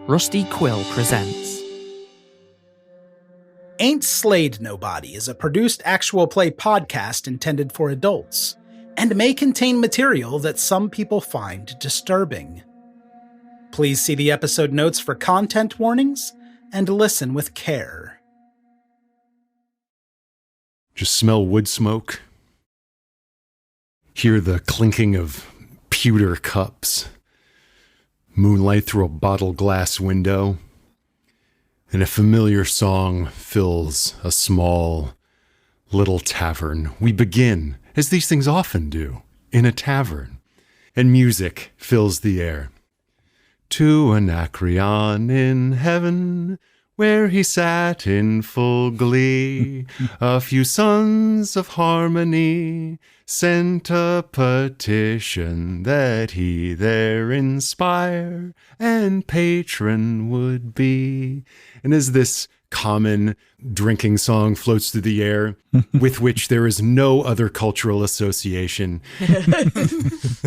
Rusty Quill presents Ain't Slayed Nobody is a produced actual play podcast intended for adults, and may contain material that some people find disturbing. Please see the episode notes for content warnings, and listen with care. Just smell wood smoke. Hear the clinking of pewter cups. Moonlight through a bottle glass window. And a familiar song fills a small, little tavern. We begin, as these things often do, in a tavern. And music fills the air. To Anacreon in heaven, where he sat in full glee, a few sons of harmony sent a petition that he there inspire and patron would be. And as this common drinking song floats through the air, with which there is no other cultural association,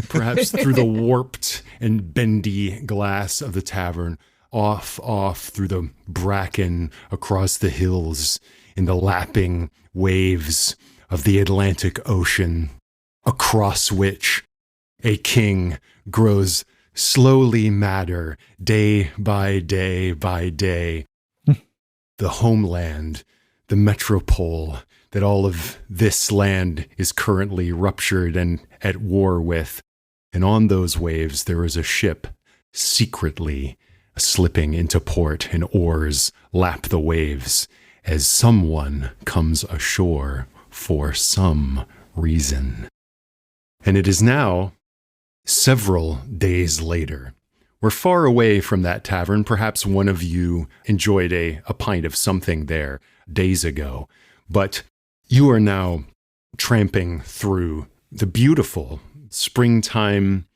perhaps through the warped and bendy glass of the tavern, off through the bracken, across the hills, in the lapping waves of the Atlantic Ocean, across which a king grows slowly madder, day by day by day. The homeland, the metropole that all of this land is currently ruptured and at war with. And on those waves, there is a ship secretly slipping into port, and oars lap the waves as someone comes ashore for some reason. And it is now several days later. We're far away from that tavern. Perhaps one of you enjoyed a pint of something there days ago, but you are now tramping through the beautiful springtime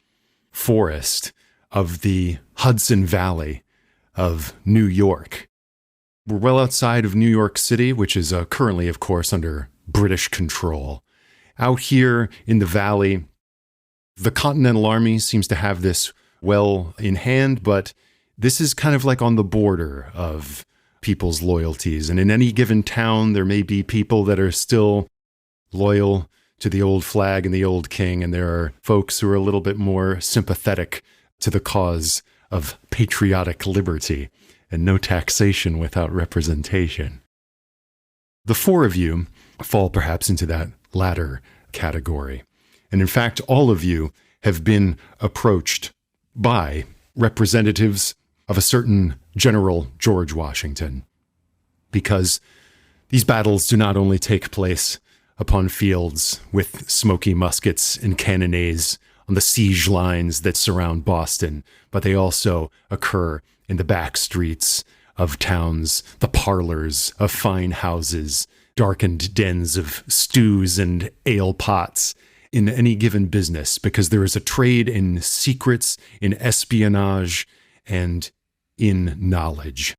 forest of the Hudson Valley of New York. We're well outside of New York City, which is currently, of course, under British control. Out here in the valley, the Continental Army seems to have this well in hand, but this is kind of like on the border of people's loyalties. And in any given town, there may be people that are still loyal to the old flag and the old king, and there are folks who are a little bit more sympathetic to the cause of patriotic liberty and no taxation without representation. The four of you fall perhaps into that latter category. And in fact, all of you have been approached by representatives of a certain General George Washington, because these battles do not only take place upon fields with smoky muskets and cannonades on the siege lines that surround Boston, but they also occur in the back streets of towns, the parlors of fine houses, darkened dens of stews and ale pots, in any given business, because there is a trade in secrets, in espionage, and in knowledge.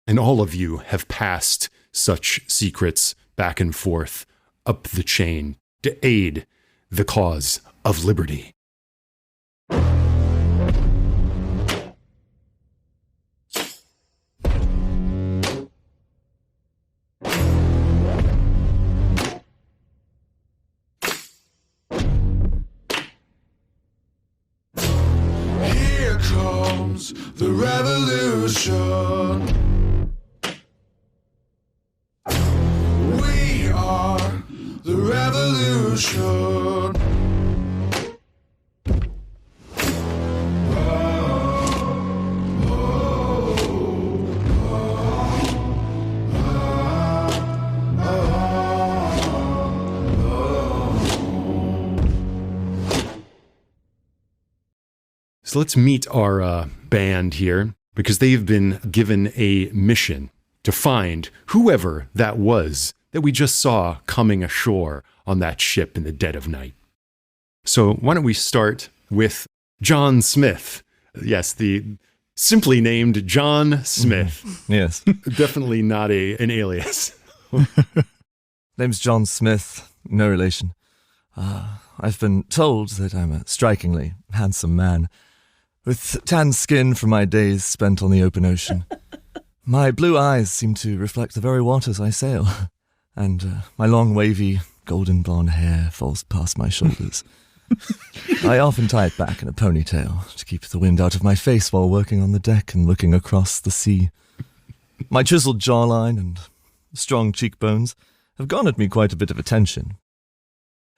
And all of you have passed such secrets back and forth up the chain to aid the cause of liberty. The revolution. We are the revolution. So let's meet our band here, because they've been given a mission to find whoever that was that we just saw coming ashore on that ship in the dead of night. So why don't we start with John Smith? Yes, the simply named John Smith. Yes. Definitely not an alias. Name's John Smith, no relation. I've been told that I'm a strikingly handsome man. with tan skin from my days spent on the open ocean. My blue eyes seem to reflect the very waters I sail, and my long, wavy, golden blonde hair falls past my shoulders. I often tie it back in a ponytail to keep the wind out of my face while working on the deck and looking across the sea. My chiseled jawline and strong cheekbones have garnered me quite a bit of attention.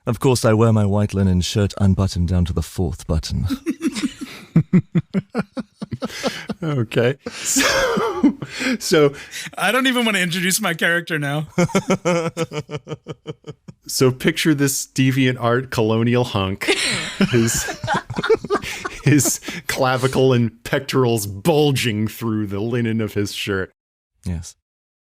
Of course, I wear my white linen shirt unbuttoned down to the 4th button. Okay. So I don't even want to introduce my character now. So picture this deviant art colonial hunk, his clavicle and pectorals bulging through the linen of his shirt. Yes.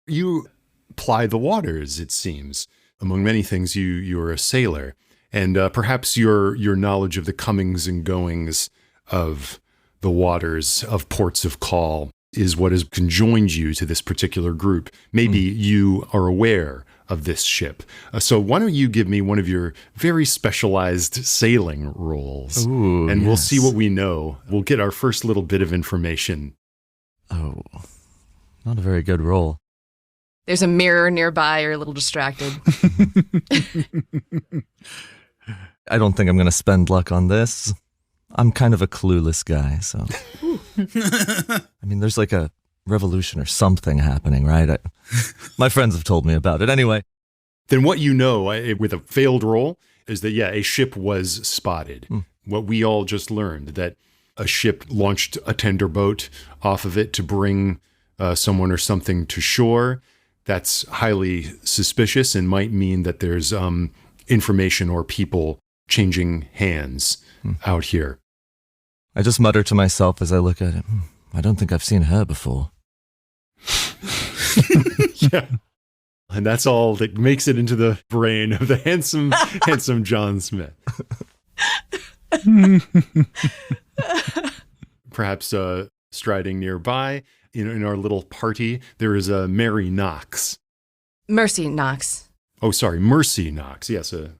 You ply the waters, it seems. Among many things, you're a sailor, and perhaps your knowledge of the comings and goings of the waters of ports of call is what has conjoined you to this particular group. Maybe you are aware of this ship. So why don't you give me one of your very specialized sailing roles, and we'll see what we know. We'll get our first little bit of information. Oh, not a very good roll. There's a mirror nearby. You're a little distracted. I don't think I'm going to spend luck on this. I'm kind of a clueless guy, so... I mean, there's like a revolution or something happening, right? My friends have told me about it. Anyway. Then what you know, with a failed roll, is that, a ship was spotted. What we all just learned, that a ship launched a tender boat off of it to bring someone or something to shore. That's highly suspicious and might mean that there's information or people changing hands out here. I just mutter to myself as I look at it. I don't think I've seen her before. Yeah. And that's all that makes it into the brain of the handsome John Smith. Perhaps striding nearby, in our little party, there is a Mercy Knox. Mercy Knox. Oh, sorry, Mercy Knox. Yes, a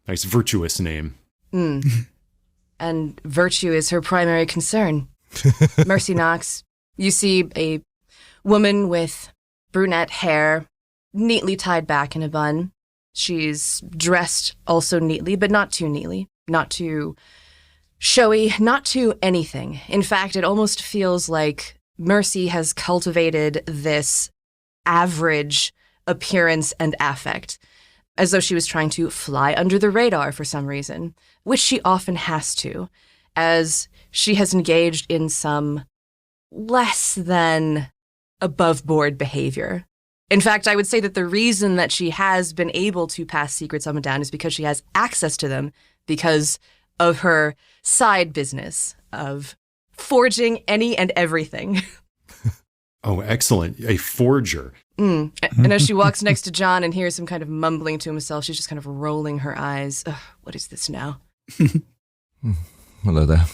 nice virtuous name. And virtue is her primary concern. Mercy Knox, you see a woman with brunette hair, neatly tied back in a bun. She's dressed also neatly, but not too neatly, not too showy, not too anything. In fact, it almost feels like Mercy has cultivated this average appearance and affect, as though she was trying to fly under the radar for some reason, which she often has to, as she has engaged in some less than above-board behavior. In fact, I would say that the reason that she has been able to pass secrets up and down is because she has access to them because of her side business of forging any and everything. Oh, excellent. A forger. And as she walks next to John and hears him kind of mumbling to himself, she's just kind of rolling her eyes. Ugh, what is this now? Hello there.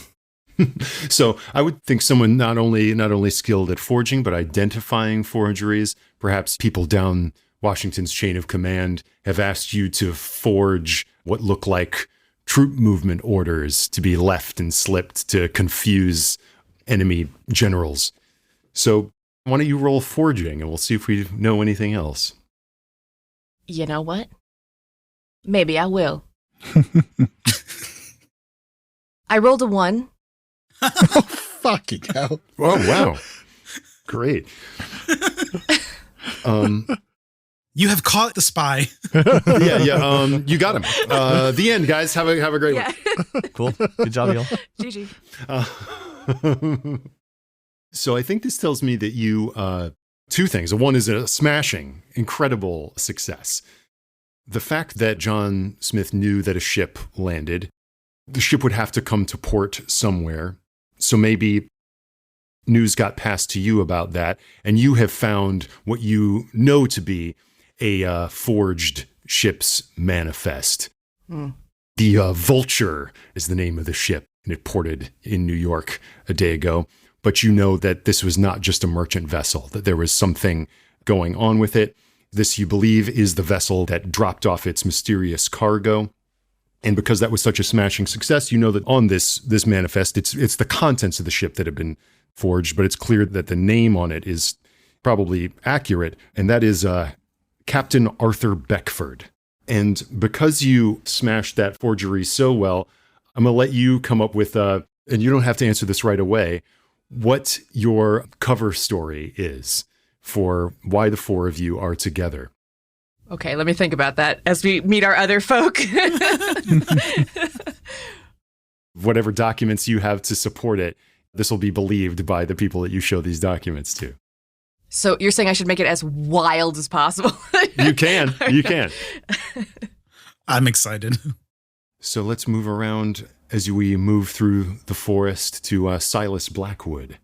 So I would think someone not only skilled at forging, but identifying forgeries. Perhaps people down Washington's chain of command have asked you to forge what look like troop movement orders to be left and slipped to confuse enemy generals. So why don't you roll forging and we'll see if we know anything else. You know what? Maybe I will. I rolled a 1. Oh, fucking hell. Oh, wow. Great. You have caught the spy. Yeah. You got him. The end, guys. Have a great one. Cool. Good job, y'all. GG. So I think this tells me that you, two things. One is a smashing, incredible success. The fact that John Smith knew that a ship landed, the ship would have to come to port somewhere. So maybe news got passed to you about that, and you have found what you know to be a forged ship's manifest. The Vulture is the name of the ship, and it ported in New York a day ago. But you know that this was not just a merchant vessel, that there was something going on with it. This, you believe, is the vessel that dropped off its mysterious cargo. And because that was such a smashing success, you know that on this manifest, it's the contents of the ship that have been forged, but it's clear that the name on it is probably accurate, and that is Captain Arthur Beckford. And because you smashed that forgery so well, I'm going to let you come up with, and you don't have to answer this right away, what your cover story is for why the four of you are together. Okay, let me think about that as we meet our other folk. Whatever documents you have to support it, this will be believed by the people that you show these documents to. So you're saying I should make it as wild as possible? You can. You can. I'm excited. So let's move around as we move through the forest to Silas Blackwood.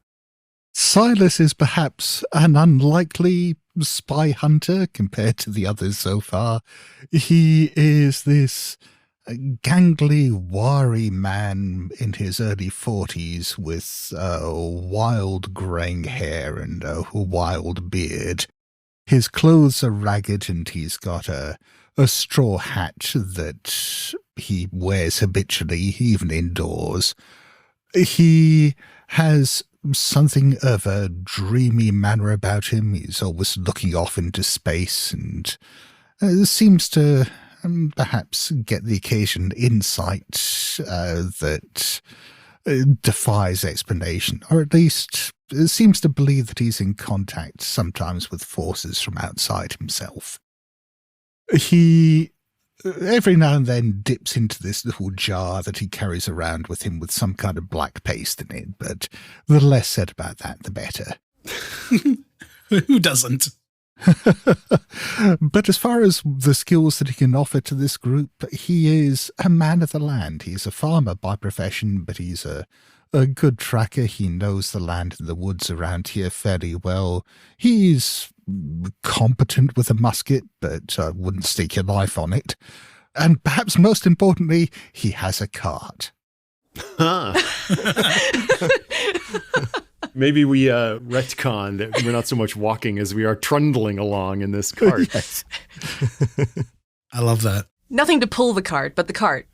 Silas is perhaps an unlikely spy hunter compared to the others so far. He is this gangly, wiry man in his early 40s with wild greying hair and a wild beard. His clothes are ragged and he's got a straw hat that he wears habitually, even indoors. He has something of a dreamy manner about him. He's always looking off into space and seems to perhaps get the occasion insight that defies explanation, or at least seems to believe that he's in contact sometimes with forces from outside himself. He every now and then dips into this little jar that he carries around with him with some kind of black paste in it, but the less said about that, the better. Who doesn't? But as far as the skills that he can offer to this group, he is a man of the land. He's a farmer by profession, but he's a good tracker. He knows the land and the woods around here fairly well. He's competent with a musket, but wouldn't stake your life on it. And perhaps most importantly, he has a cart. Maybe we retcon that we're not so much walking as we are trundling along in this cart. Yes. I love that. Nothing to pull the cart, but the cart.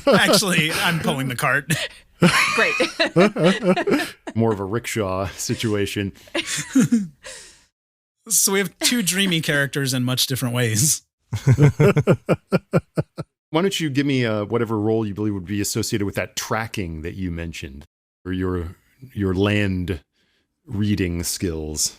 Actually, I'm pulling the cart. Great. More of a rickshaw situation. So we have two dreamy characters in much different ways. Why don't you give me whatever role you believe would be associated with that tracking that you mentioned, or your land reading skills?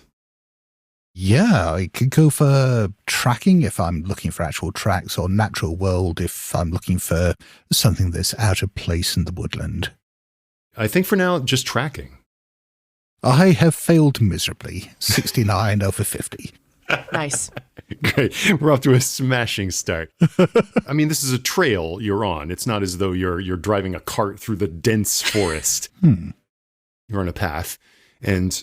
Yeah, I could go for tracking if I'm looking for actual tracks, or natural world if I'm looking for something that's out of place in the woodland. I think for now, just tracking. I have failed miserably. 69 over 50. Nice. Great. We're off to a smashing start. I mean, this is a trail you're on. It's not as though you're driving a cart through the dense forest. You're on a path. And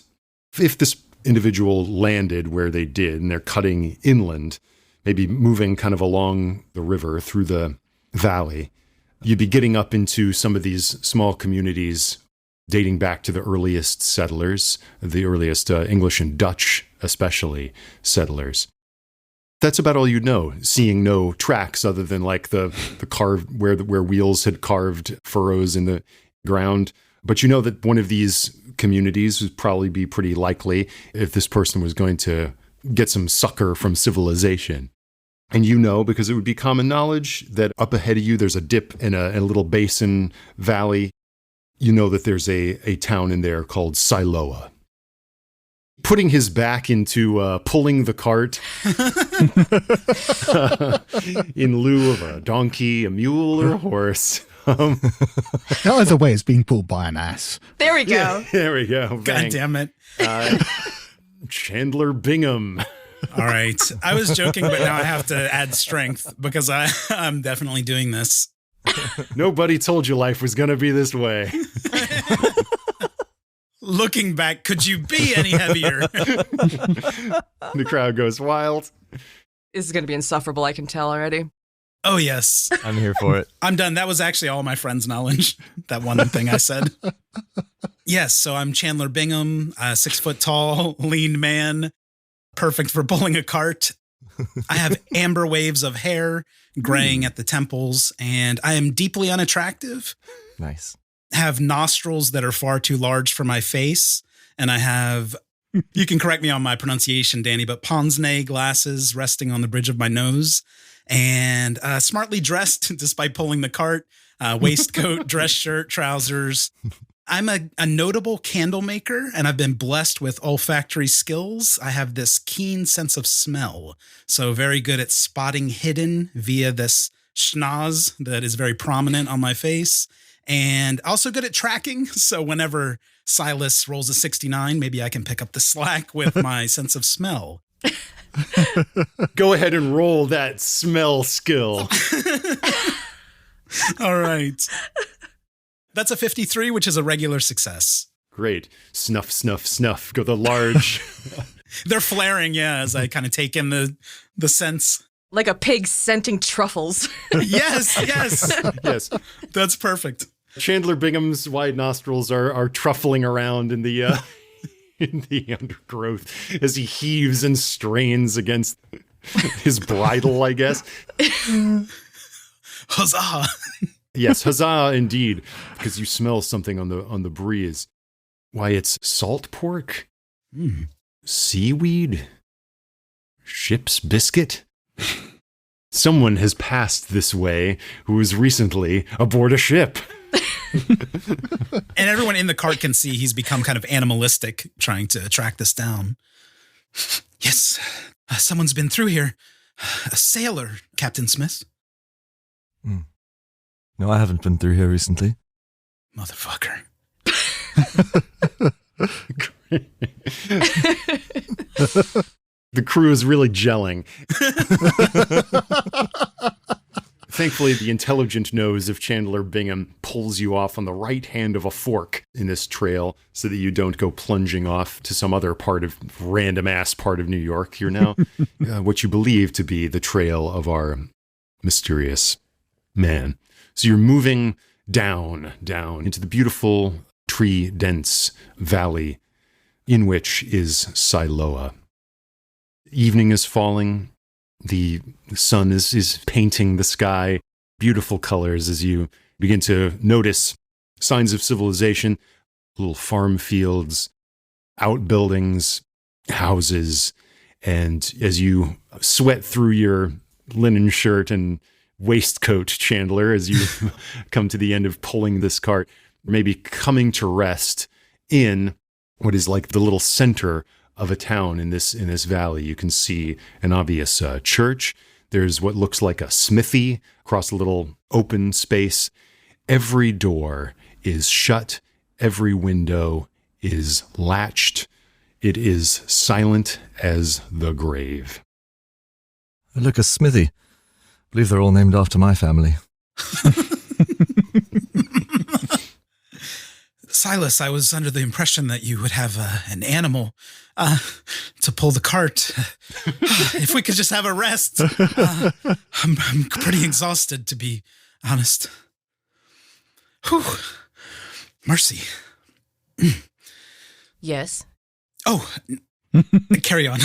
if this individual landed where they did, and they're cutting inland, maybe moving kind of along the river through the valley, you'd be getting up into some of these small communities dating back to the earliest settlers, the earliest English and Dutch, especially, settlers. That's about all you'd know, seeing no tracks other than like the carved, where wheels had carved furrows in the ground. But you know that one of these communities would probably be pretty likely if this person was going to get some succor from civilization. And you know, because it would be common knowledge, that up ahead of you there's a dip in a little basin valley. You know that there's a town in there called Siloa. Putting his back into pulling the cart in lieu of a donkey, a mule, or a horse. Either way, it's being pulled by an ass. There we go. Yeah, there we go. God Bang. damn it. Chandler Bingham. All right. I was joking, but now I have to add strength because I'm definitely doing this. Nobody told you life was going to be this way. Looking back, could you be any heavier? The crowd goes wild. This is going to be insufferable, I can tell already. Oh, yes. I'm here for it. I'm done. That was actually all my friends' knowledge. That one thing I said. Yes, so I'm Chandler Bingham, 6 foot tall, lean man, perfect for pulling a cart. I have amber waves of hair, graying at the temples, and I am deeply unattractive. Nice. Have nostrils that are far too large for my face, and I have, you can correct me on my pronunciation, Danny, but pince-nez glasses resting on the bridge of my nose, and smartly dressed despite pulling the cart, waistcoat, dress shirt, trousers. I'm a notable candle maker, and I've been blessed with olfactory skills. I have this keen sense of smell, so very good at spotting hidden via this schnoz that is very prominent on my face, and also good at tracking. So whenever Silas rolls a 69, maybe I can pick up the slack with my sense of smell. Go ahead and roll that smell skill. All right. That's a 53, which is a regular success. Great. Snuff, snuff, snuff. Go the large. They're flaring, yeah, as I kind of take in the scents. Like a pig scenting truffles. Yes. Yes. That's perfect. Chandler Bingham's wide nostrils are truffling around in the in the undergrowth as he heaves and strains against his bridle, I guess. Huzzah! Yes, huzzah indeed, because you smell something on the breeze. Why, it's salt pork, seaweed, ship's biscuit. Someone has passed this way who was recently aboard a ship. And everyone in the cart can see he's become kind of animalistic, trying to track this down. Yes, someone's been through here. A sailor, Captain Smith. No, I haven't been through here recently. Motherfucker. The crew is really gelling. Thankfully, the intelligent nose of Chandler Bingham pulls you off on the right hand of a fork in this trail so that you don't go plunging off to some other random-ass part of New York. You're now what you believe to be the trail of our mysterious man. So you're moving down into the beautiful tree-dense valley in which is Siloa. Evening is falling. The sun is painting the sky, beautiful colors as you begin to notice signs of civilization, little farm fields, outbuildings, houses, and as you sweat through your linen shirt and waistcoat, Chandler, as you come to the end of pulling this cart, maybe coming to rest in what is like the little center of a town in this valley. You can see an obvious church. There's what looks like a smithy across a little open space. Every door is shut. Every window is latched. It is silent as the grave. Look, a smithy. I believe they're all named after my family. Silas, I was under the impression that you would have an animal to pull the cart. If we could just have a rest. I'm pretty exhausted, to be honest. Whew. Mercy. Yes. Oh, carry on.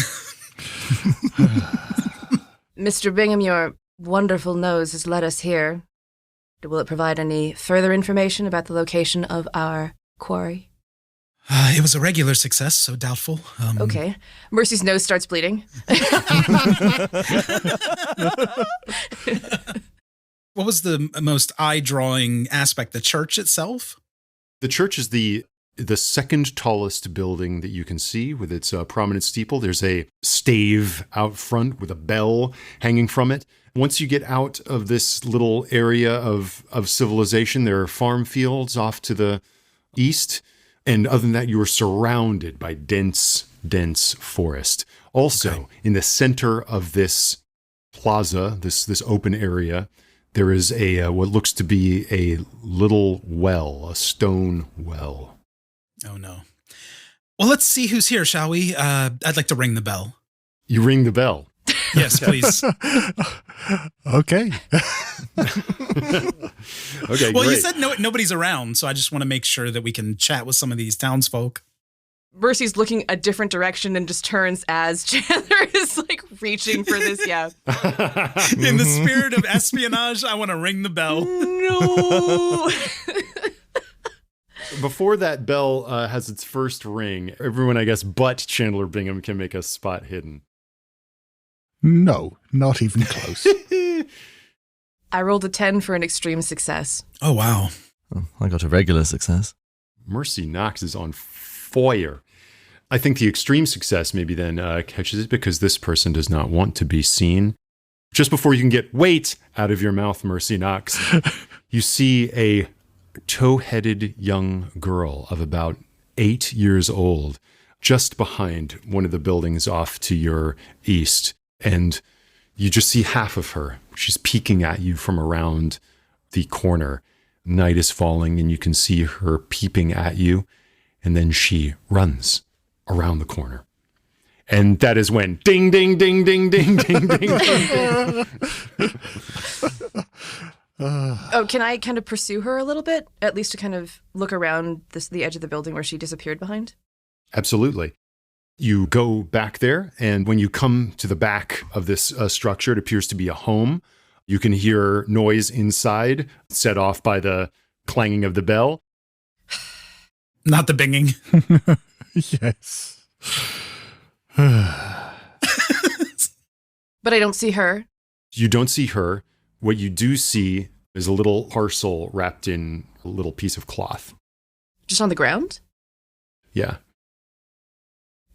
Mr. Bingham, your wonderful nose has led us here. Will it provide any further information about the location of our quarry? It was a regular success, so doubtful. Okay. Mercy's nose starts bleeding. What was the most eye-drawing aspect? The church itself? The church is the second tallest building that you can see with its prominent steeple. There's a stave out front with a bell hanging from it. Once you get out of this little area of civilization, there are farm fields off to the east. And other than that, you are surrounded by dense forest. Also, in the center of this plaza, this open area, there is a what looks to be a little well, a stone well. Oh, no. Well, let's see who's here, shall we? I'd like to ring the bell. You ring the bell. Yes, please. Okay. Okay, well, great. you said nobody's around, so I just want to make sure that we can chat with some of these townsfolk. Mercy's looking a different direction and just turns as Chandler is like reaching for this. Yeah. In the spirit of espionage, I want to ring the bell. No. Before that bell has its first ring, everyone, I guess, but Chandler Bingham can make a spot hidden. No, not even close. I rolled a 10 for an extreme success. Oh, wow. Oh, I got a regular success. Mercy Knox is on fire. I think the extreme success maybe then catches it because this person does not want to be seen. Just before you can get "wait" out of your mouth, Mercy Knox, you see a tow-headed young girl of about 8 years old just behind one of the buildings off to your east. And you just see half of her. She's peeking at you from around the corner. Night is falling and you can see her peeping at you. And then she runs around the corner. And that is when ding, ding, ding, ding, ding, ding, ding, ding, ding. Oh, can I kind of pursue her a little bit? At least to kind of look around the edge of the building where she disappeared behind? Absolutely. You go back there, and when you come to the back of this structure, it appears to be a home. You can hear noise inside, set off by the clanging of the bell. Not the binging. Yes. But I don't see her. You don't see her. What you do see is a little parcel wrapped in a little piece of cloth. Just on the ground? Yeah.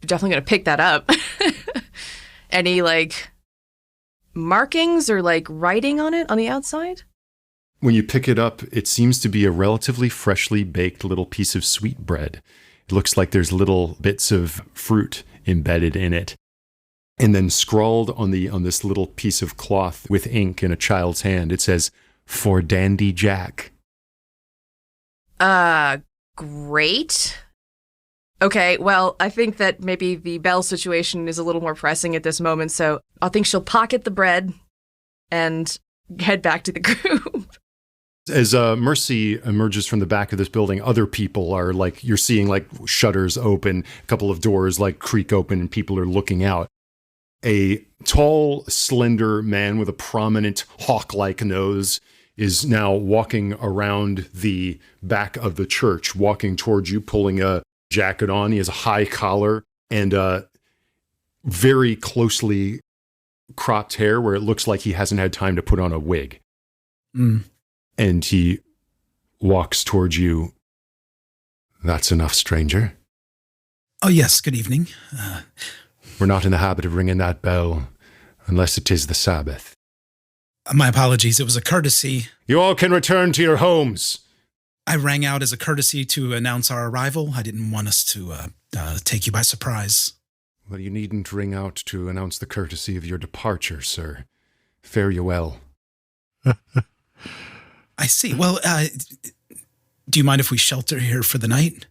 You're definitely going to pick that up. Any, like, markings or, like, writing on it on the outside? When you pick it up, it seems to be a relatively freshly baked little piece of sweetbread. It looks like there's little bits of fruit embedded in it. And then scrawled on this little piece of cloth with ink in a child's hand, it says, "For Dandy Jack." Great. Okay, well, I think that maybe the bell situation is a little more pressing at this moment, so I think she'll pocket the bread and head back to the group. As Mercy emerges from the back of this building, other people are like, you're seeing like shutters open, a couple of doors like creak open, and people are looking out. A tall, slender man with a prominent hawk-like nose is now walking around the back of the church, walking towards you, pulling a jacket on. He has a high collar and very closely cropped hair where it looks like he hasn't had time to put on a wig. Mm. And he walks towards you. "That's enough, stranger. Oh, yes. Good evening. We're not in the habit of ringing that bell unless it is the Sabbath." My apologies. It was a courtesy. "You all can return to your homes." I rang out as a courtesy to announce our arrival. I didn't want us to take you by surprise. "Well, you needn't ring out to announce the courtesy of your departure, sir. Fare you well." I see. Well, do you mind if we shelter here for the night?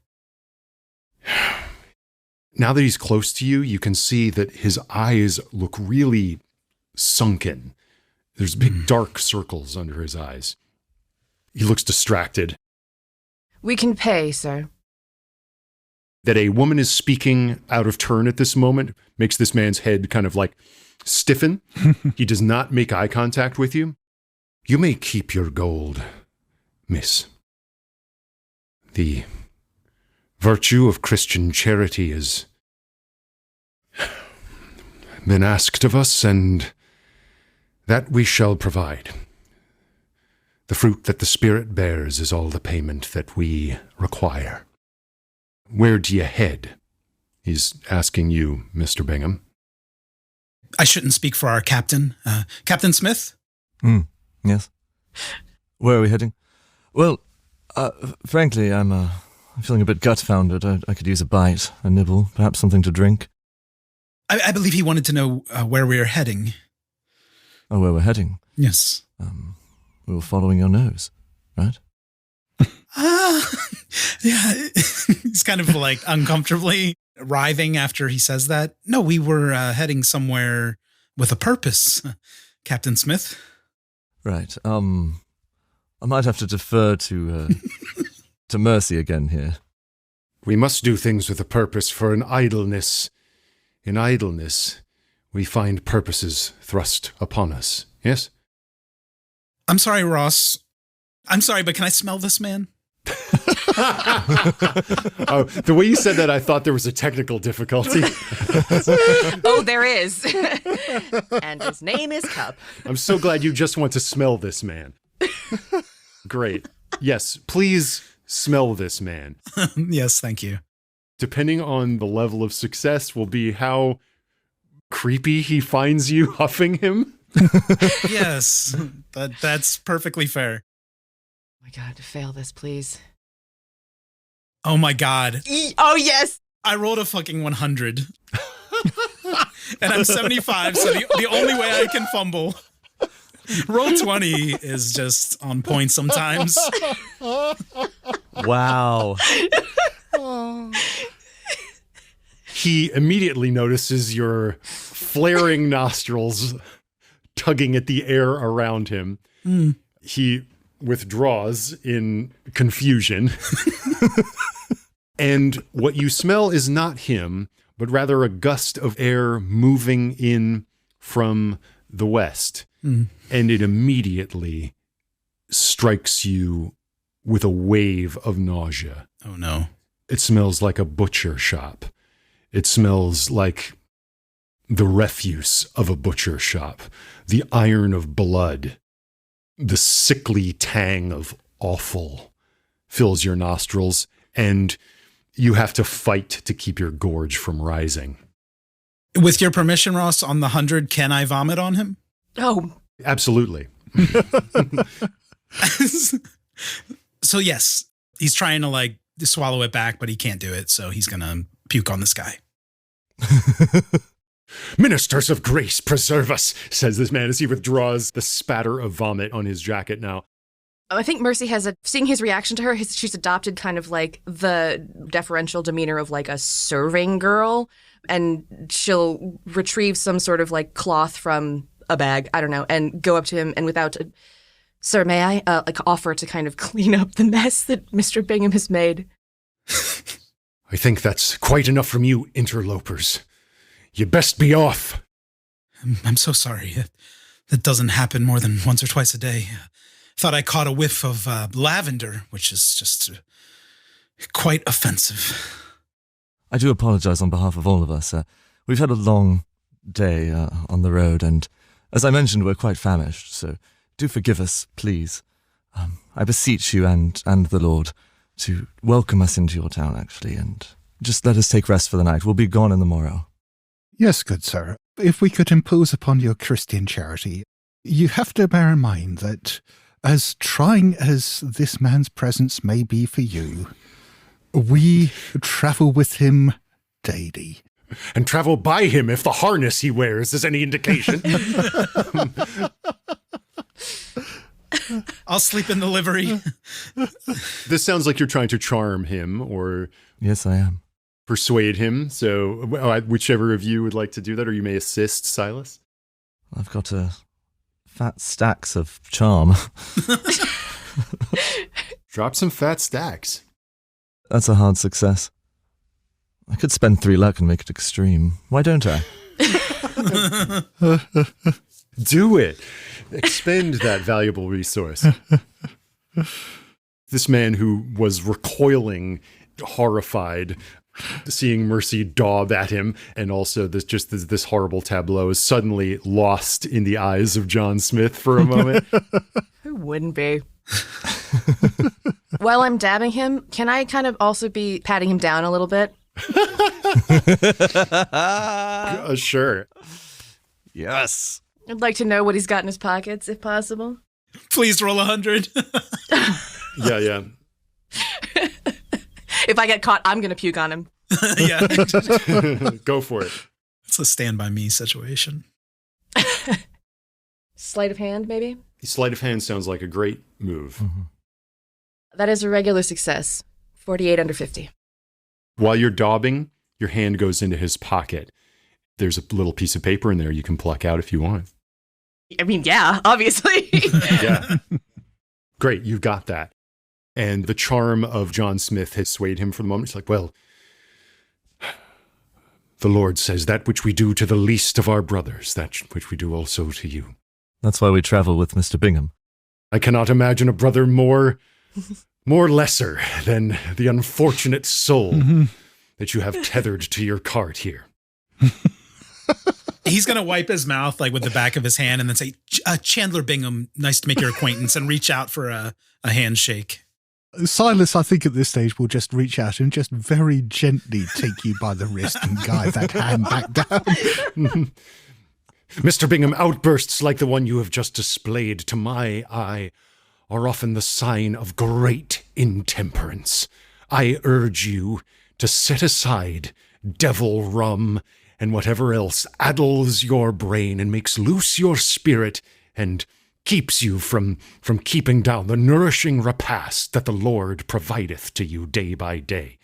Now that he's close to you, you can see that his eyes look really sunken. There's big dark circles under his eyes. He looks distracted. We can pay, sir. That a woman is speaking out of turn at this moment makes this man's head kind of like stiffen. He does not make eye contact with you. "You may keep your gold, miss. The virtue of Christian charity has been asked of us, and that we shall provide. The fruit that the Spirit bears is all the payment that we require. Where do you head?" He's asking you, Mr. Bingham. I shouldn't speak for our captain. Captain Smith? Yes. Where are we heading? Well, frankly, I'm feeling a bit gut-founded. I could use a bite, a nibble, perhaps something to drink. I believe he wanted to know where we are heading. Oh, where we're heading? Yes. We were following your nose, right? Yeah. He's kind of like uncomfortably writhing after he says that. No, we were heading somewhere with a purpose, Captain Smith. Right. I might have to defer to to Mercy again here. We must do things with a purpose, for in idleness, we find purposes thrust upon us. Yes? I'm sorry, Ross. I'm sorry, but can I smell this man? Oh, the way you said that, I thought there was a technical difficulty. Oh, there is. And his name is Cup. I'm so glad you just want to smell this man. Great. Yes, please smell this man. Yes, thank you. Depending on the level of success will be how creepy he finds you huffing him. Yes, that's perfectly fair. Oh my God, fail this, please. Oh my God. Oh, yes. I rolled a fucking 100. And I'm 75, so the only way I can fumble. Roll 20 is just on point sometimes. Wow. He immediately notices your flaring nostrils tugging at the air around him. He withdraws in confusion. And what you smell is not him, but rather a gust of air moving in from the west. And it immediately strikes you with a wave of nausea. Oh, no. It smells like a butcher shop. It smells like the refuse of a butcher shop, the iron of blood, the sickly tang of offal fills your nostrils, and you have to fight to keep your gorge from rising. With your permission, Ross, on the 100, can I vomit on him? Oh. Absolutely. So yes, he's trying to swallow it back, but he can't do it, so he's gonna puke on this guy. Ministers of grace, preserve us, says this man as he withdraws the spatter of vomit on his jacket now. I think Mercy has seeing his reaction to her, she's adopted kind of like the deferential demeanor of like a serving girl, and she'll retrieve some sort of like cloth from a bag, I don't know, and go up to him and without, sir, may I offer to kind of clean up the mess that Mr. Bingham has made? I think that's quite enough from you, interlopers. You'd best be off. I'm so sorry. That doesn't happen more than once or twice a day. Thought I caught a whiff of lavender, which is just quite offensive. I do apologize on behalf of all of us. We've had a long day on the road, and as I mentioned, we're quite famished, so do forgive us, please. I beseech you and the Lord to welcome us into your town, actually, and just let us take rest for the night. We'll be gone in the morrow. Yes, good sir. If we could impose upon your Christian charity, you have to bear in mind that as trying as this man's presence may be for you, we travel with him daily. And travel by him if the harness he wears is any indication. I'll sleep in the livery. This sounds like you're trying to charm him or... Yes, I am. Persuade him. So whichever of you would like to do that, or you may assist Silas. I've got fat stacks of charm. Drop some fat stacks. That's a hard success. I could spend 3 luck and make it extreme. Why don't I? Do it. Expend that valuable resource. This man who was recoiling, horrified, seeing Mercy daub at him, and also this horrible tableau is suddenly lost in the eyes of John Smith for a moment. Who wouldn't be? While I'm dabbing him, can I kind of also be patting him down a little bit? Sure. Yes. I'd like to know what he's got in his pockets, if possible. Please roll 100. Yeah. If I get caught, I'm going to puke on him. Yeah. Go for it. It's a stand by me situation. Sleight of hand, maybe? Sleight of hand sounds like a great move. Mm-hmm. That is a regular success. 48 under 50. While you're daubing, your hand goes into his pocket. There's a little piece of paper in there you can pluck out if you want. I mean, yeah, obviously. Yeah. Great, you've got that. And the charm of John Smith has swayed him for the moment. He's like, well, the Lord says that which we do to the least of our brothers, that which we do also to you. That's why we travel with Mr. Bingham. I cannot imagine a brother more lesser than the unfortunate soul that you have tethered to your cart here. He's going to wipe his mouth like with the back of his hand and then say, Chandler Bingham, nice to make your acquaintance, and reach out for a handshake. Silas, I think at this stage, will just reach out and just very gently take you by the wrist and guide that hand back down. Mr. Bingham, outbursts like the one you have just displayed to my eye are often the sign of great intemperance. I urge you to set aside devil rum and whatever else addles your brain and makes loose your spirit and keeps you from keeping down the nourishing repast that the Lord provideth to you day by day.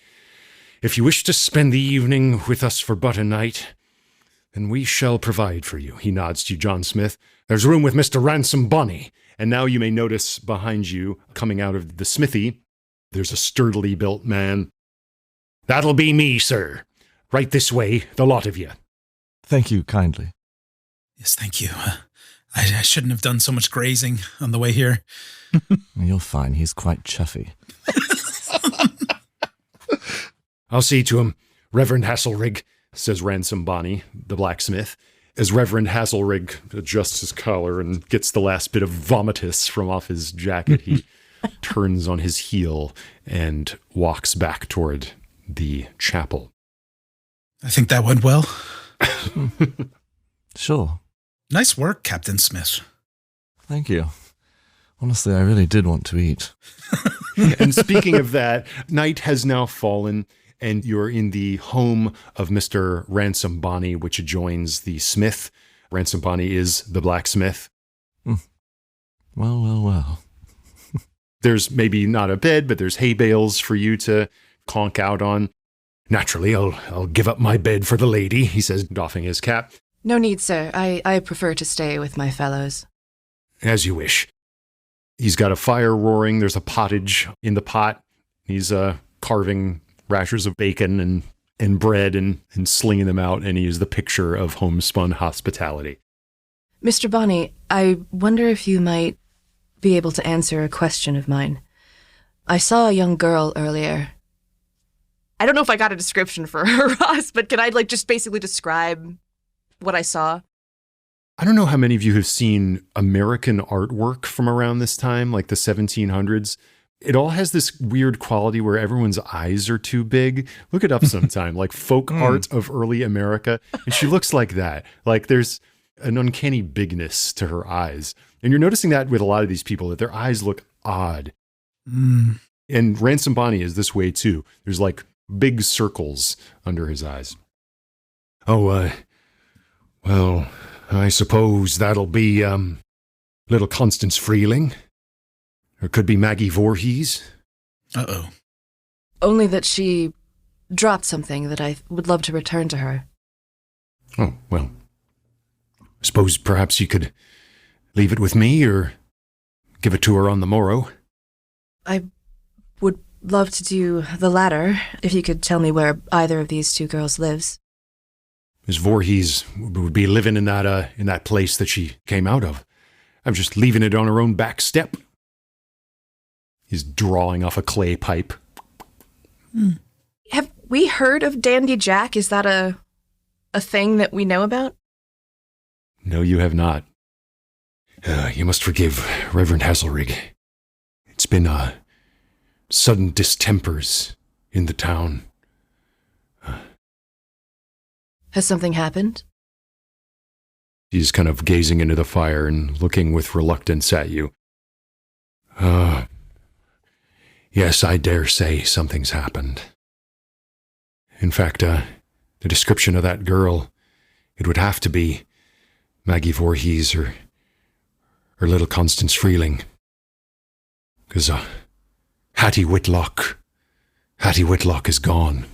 If you wish to spend the evening with us for but a night, then we shall provide for you. He nods to you, John Smith. There's room with Mr. Ransom Bunny. And now you may notice behind you, coming out of the smithy, there's a sturdily built man. That'll be me, sir. Right this way, the lot of you. Thank you kindly. Yes, thank you. I shouldn't have done so much grazing on the way here. You're fine. He's quite chuffy. I'll see to him, Reverend Hasselrig, says Ransom Bonnie, the blacksmith, as Reverend Hasselrig adjusts his collar and gets the last bit of vomitus from off his jacket. He turns on his heel and walks back toward the chapel. I think that went well. Sure. Nice work, Captain Smith. Thank you. Honestly, I really did want to eat. And speaking of that, night has now fallen, and you're in the home of Mr. Ransom Bonnie, which adjoins the smith. Ransom Bonnie is the blacksmith. Well. There's maybe not a bed, but there's hay bales for you to conk out on. Naturally, I'll give up my bed for the lady, he says, doffing his cap. No need, sir. I prefer to stay with my fellows. As you wish. He's got a fire roaring. There's a pottage in the pot. He's carving rashers of bacon and bread and slinging them out, and he is the picture of homespun hospitality. Mr. Bonnie, I wonder if you might be able to answer a question of mine. I saw a young girl earlier. I don't know if I got a description for her, Ross, but can I just basically describe what I saw? I don't know how many of you have seen American artwork from around this time, like the 1700s. It all has this weird quality where everyone's eyes are too big. Look it up sometime, like folk art of early America. And she looks like that. Like there's an uncanny bigness to her eyes. And you're noticing that with a lot of these people, that their eyes look odd. And Ransom Bonnie is this way too. There's like big circles under his eyes. Oh, well, I suppose that'll be, little Constance Freeling. Or could be Maggie Voorhees. Uh-oh. Only that she dropped something that I would love to return to her. Oh, well. I suppose perhaps you could leave it with me or give it to her on the morrow. I would love to do the latter, if you could tell me where either of these two girls lives. Miss Voorhees would be living in that place that she came out of. I'm just leaving it on her own back step. He's drawing off a clay pipe. Have we heard of Dandy Jack? Is that a thing that we know about? No, you have not. You must forgive Reverend Hasselrig. It's been sudden distempers in the town. Has something happened? He's kind of gazing into the fire and looking with reluctance at you. Yes, I dare say something's happened. In fact, the description of that girl, it would have to be Maggie Voorhees or little Constance Freeling. Because Hattie Whitlock is gone.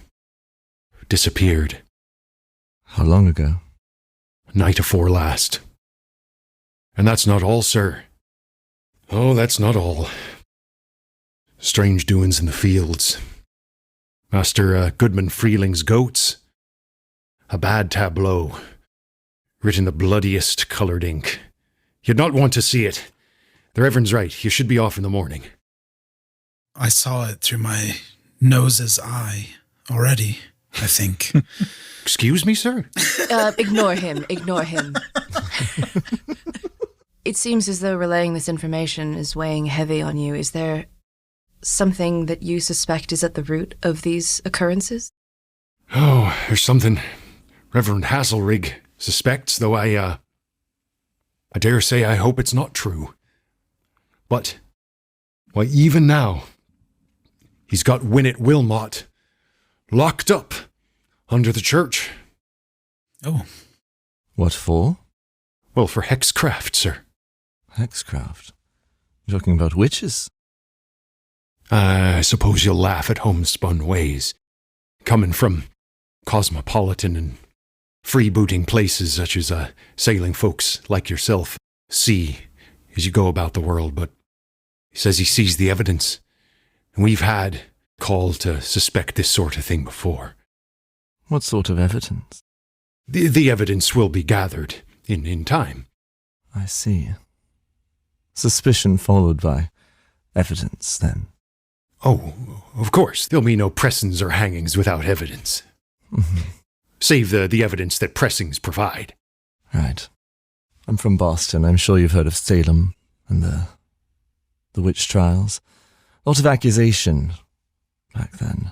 Disappeared. How long ago? Night afore last. And that's not all, sir. Oh, that's not all. Strange doings in the fields. Master Goodman Freeling's goats. A bad tableau. Written the bloodiest coloured ink. You'd not want to see it. The Reverend's right. You should be off in the morning. I saw it through my nose's eye already, I think. Excuse me, sir? Ignore him. Ignore him. It seems as though relaying this information is weighing heavy on you. Is there something that you suspect is at the root of these occurrences? Oh, there's something Reverend Hasselrig suspects, though I dare say I hope it's not true. But, why, even now, he's got Winnet Wilmot locked up under the church. Oh. What for? Well, for hexcraft, sir. Hexcraft? You're talking about witches? I suppose you'll laugh at homespun ways, coming from cosmopolitan and freebooting places such as sailing folks like yourself see as you go about the world, but he says he sees the evidence, and we've had call to suspect this sort of thing before. What sort of evidence? The evidence will be gathered in time. I see. Suspicion followed by evidence, then. Oh, of course, there'll be no pressings or hangings without evidence. Mm-hmm. Save the evidence that pressings provide. Right. I'm from Boston. I'm sure you've heard of Salem and the witch trials. A lot of accusation back then.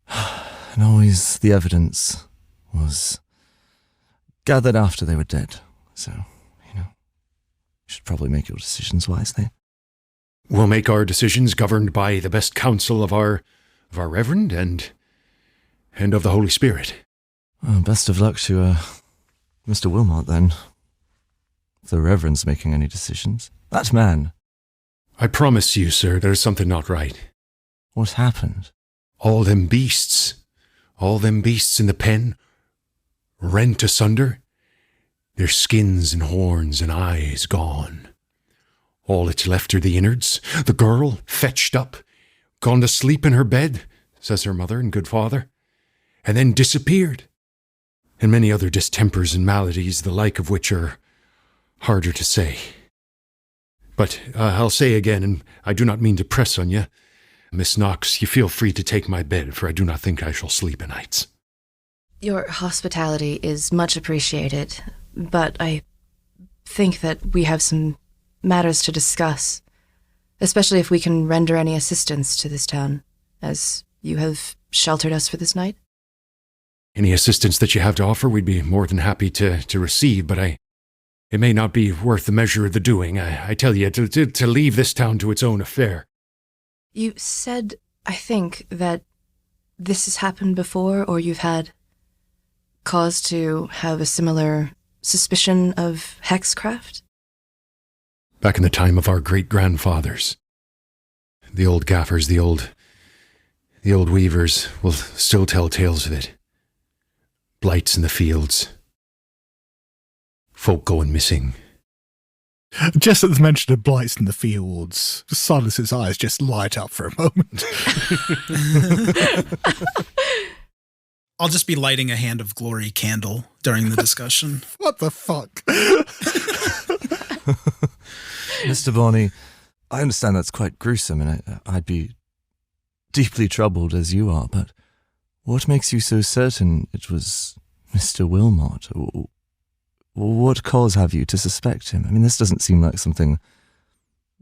And always the evidence was gathered after they were dead. So, you should probably make your decisions wisely. We'll make our decisions governed by the best counsel of our Reverend and of the Holy Spirit. Well, best of luck to Mr. Wilmot, then. If the Reverend's making any decisions. That man. I promise you, sir, there's something not right. What happened? All them beasts in the pen, rent asunder, their skins and horns and eyes gone. All that's left are the innards. The girl, fetched up, gone to sleep in her bed, says her mother and good father, and then disappeared. And many other distempers and maladies, the like of which are harder to say. But I'll say again, and I do not mean to press on you, Miss Knox, you feel free to take my bed, for I do not think I shall sleep o' nights. Your hospitality is much appreciated, but I think that we have some matters to discuss, especially if we can render any assistance to this town, as you have sheltered us for this night. Any assistance that you have to offer, we'd be more than happy to receive, but it may not be worth the measure of the doing. I tell you, to leave this town to its own affair. You said, I think, that this has happened before, or you've had cause to have a similar suspicion of hexcraft? Back in the time of our great-grandfathers. The old gaffers, the old weavers will still tell tales of it. Blights in the fields. Folk going missing. Just at the mention of blights in the fields, Silas's eyes just light up for a moment. I'll just be lighting a Hand of Glory candle during the discussion. What the fuck? Mr. Bonney, I understand that's quite gruesome, and I'd be deeply troubled as you are, but what makes you so certain it was Mr. Wilmot? What cause have you to suspect him? I mean, this doesn't seem like something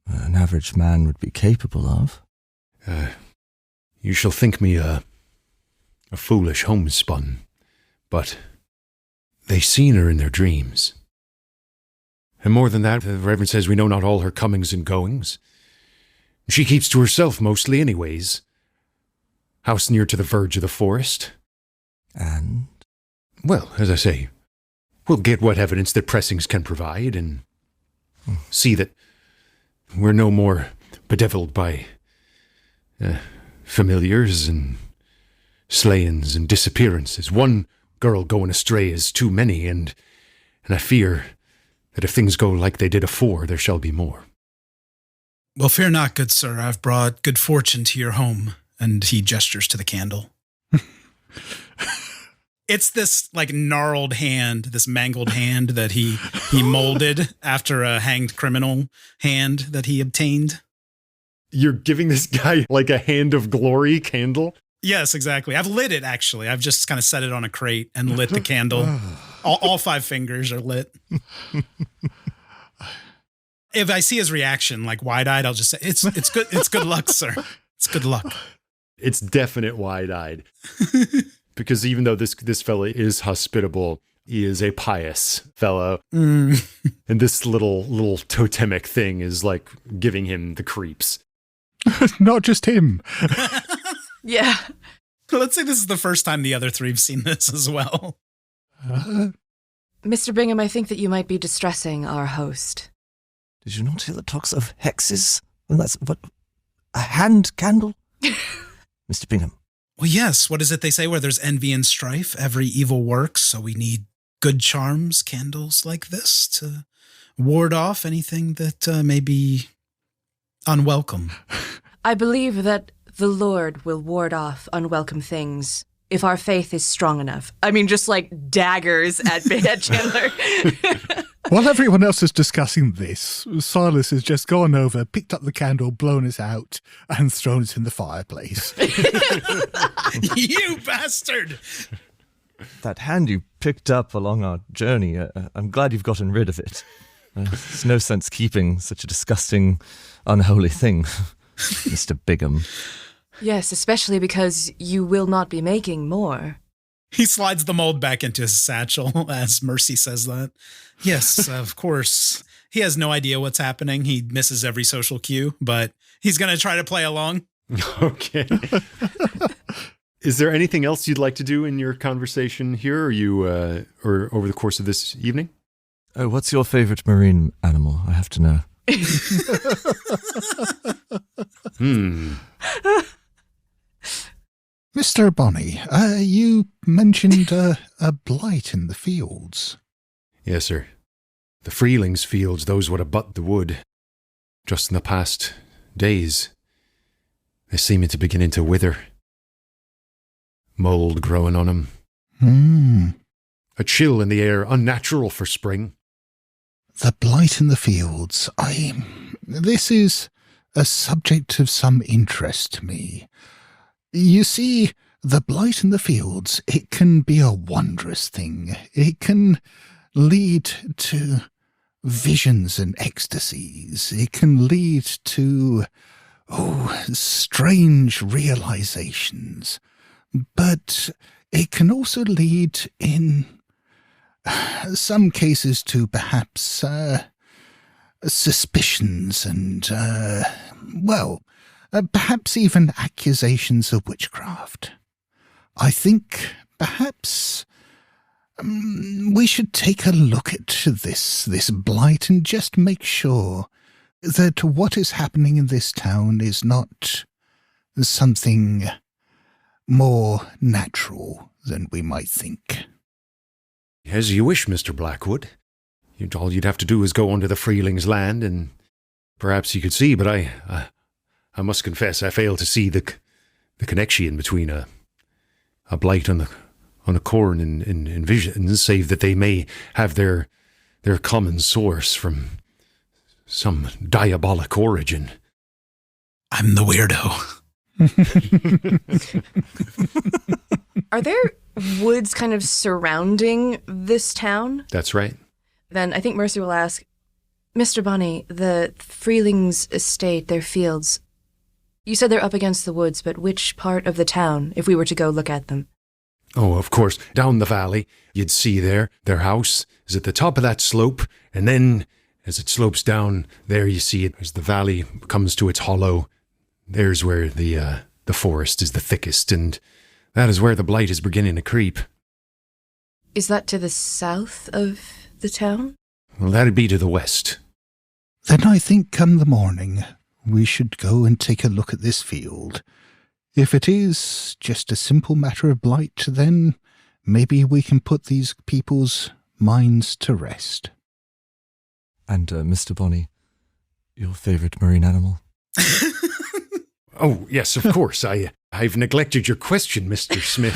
an average man would be capable of. You shall think me a foolish homespun, but they seen her in their dreams. And more than that, the Reverend says we know not all her comings and goings. She keeps to herself mostly anyways. House near to the verge of the forest. And? Well, as I say, we'll get what evidence that pressings can provide and see that we're no more bedeviled by familiars and slayings and disappearances. One girl going astray is too many, and I fear that if things go like they did afore, there shall be more. Well, fear not, good sir. I've brought good fortune to your home. And he gestures to the candle. It's this like gnarled hand, this mangled hand that he molded after a hanged criminal hand that he obtained. You're giving this guy like a hand of glory candle? Yes, exactly. I've lit it, actually. I've just kind of set it on a crate and lit the candle. All 5 fingers are lit. If I see his reaction, like wide-eyed, I'll just say, it's good. It's good luck, sir. It's good luck. It's definite wide-eyed. Because even though this fellow is hospitable, he is a pious fellow. And this little totemic thing is like giving him the creeps. Not just him. Yeah. Let's say this is the first time the other 3 have seen this as well. Mr. Bingham, I think that you might be distressing our host. Did you not hear the talks of hexes? And that's what, a hand candle? Mr. Bingham. Well, yes. What is it they say? Where there's envy and strife, every evil works. So we need good charms, candles like this to ward off anything that may be unwelcome. I believe that the Lord will ward off unwelcome things if our faith is strong enough. I mean, just like daggers at Chandler. While everyone else is discussing this, Silas has just gone over, picked up the candle, blown it out, and thrown it in the fireplace. You bastard! That hand you picked up along our journey, I'm glad you've gotten rid of it. There's no sense keeping such a disgusting, unholy thing, Mr. Bingham. Yes, especially because you will not be making more. He slides the mold back into his satchel as Mercy says that. Yes, of course. He has no idea what's happening. He misses every social cue, but he's going to try to play along. Okay. Is there anything else you'd like to do in your conversation here, or over the course of this evening? Oh, what's your favorite marine animal? I have to know. Mr. Bonny, you mentioned a blight in the fields. Yes, sir. The Freelings fields, those what abut the wood. Just in the past days, they seem to beginning to wither. Mold growing on them. A chill in the air, unnatural for spring. The blight in the fields. This is a subject of some interest to me. You see, the blight in the fields, it can be a wondrous thing. It can lead to visions and ecstasies. It can lead to, strange realizations. But it can also lead, in some cases, to perhaps suspicions and, perhaps even accusations of witchcraft. I think perhaps we should take a look at this blight and just make sure that what is happening in this town is not something more natural than we might think. As you wish, Mr. Blackwood. All you'd have to do is go onto the Freelings' land, and perhaps you could see, but I must confess, I fail to see the connection between a blight on a corn in visions, save that they may have their common source from some diabolic origin. I'm the weirdo. Are there woods kind of surrounding this town? That's right. Then I think Mercy will ask, Mr. Bonny, the Freelings' estate, their fields, you said they're up against the woods, but which part of the town, if we were to go look at them? Oh, of course, down the valley, you'd see their house is at the top of that slope, and then as it slopes down, there you see it, as the valley comes to its hollow, there's where the forest is the thickest, and that is where the blight is beginning to creep. Is that to the south of the town? Well, that'd be to the west. Then I think come the morning, we should go and take a look at this field. If it is just a simple matter of blight, then maybe we can put these people's minds to rest. And, Mr. Bonny, your favorite marine animal? Oh, yes, of course. I've neglected your question, Mr. Smith.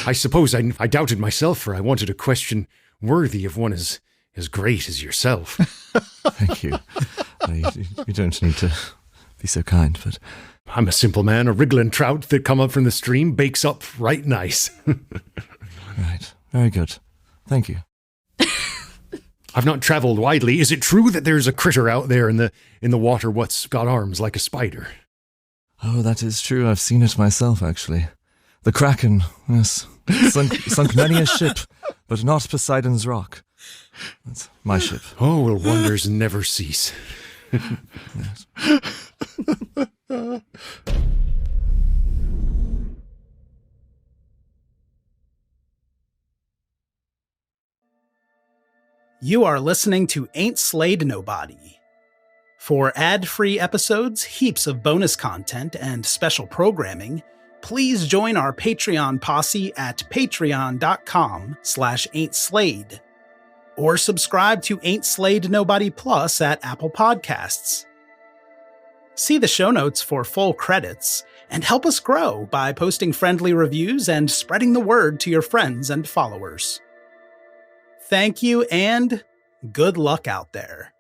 I suppose I doubted myself, for I wanted a question worthy of one as great as yourself. Thank you. You don't need to be so kind, but... I'm a simple man, a wriggling trout that come up from the stream, bakes up right nice. Right. Very good. Thank you. I've not traveled widely. Is it true that there's a critter out there in the water what's got arms like a spider? Oh, that is true. I've seen it myself, actually. The Kraken, yes. Sunk many a ship, but not Poseidon's Rock. That's my ship. Oh, well, wonders never cease. Yes. You are listening to Ain't Slayed Nobody. For ad-free episodes, heaps of bonus content, and special programming, please join our Patreon posse at patreon.com/ain'tslayed, or subscribe to Ain't Slayed Nobody Plus at Apple Podcasts. See the show notes for full credits, and help us grow by posting friendly reviews and spreading the word to your friends and followers. Thank you, and good luck out there.